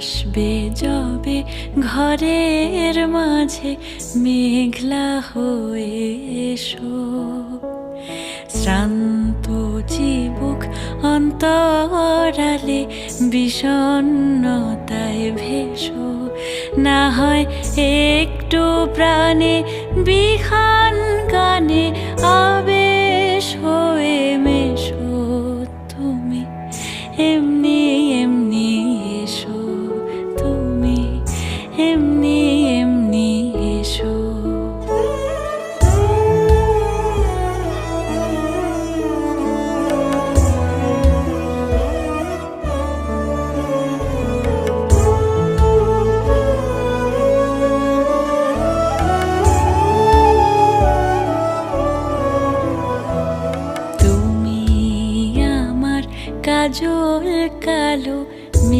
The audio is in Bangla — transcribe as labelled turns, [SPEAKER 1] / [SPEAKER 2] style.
[SPEAKER 1] আসবে যবে ঘরের মাঝে মেঘলা হয়ে এসো, শ্রান্ত চিবুক অন্তরালে বিষণ্ণতায় ভেসো, না হয় একটু প্রাণে বিহান গানে আবেশ হয়ে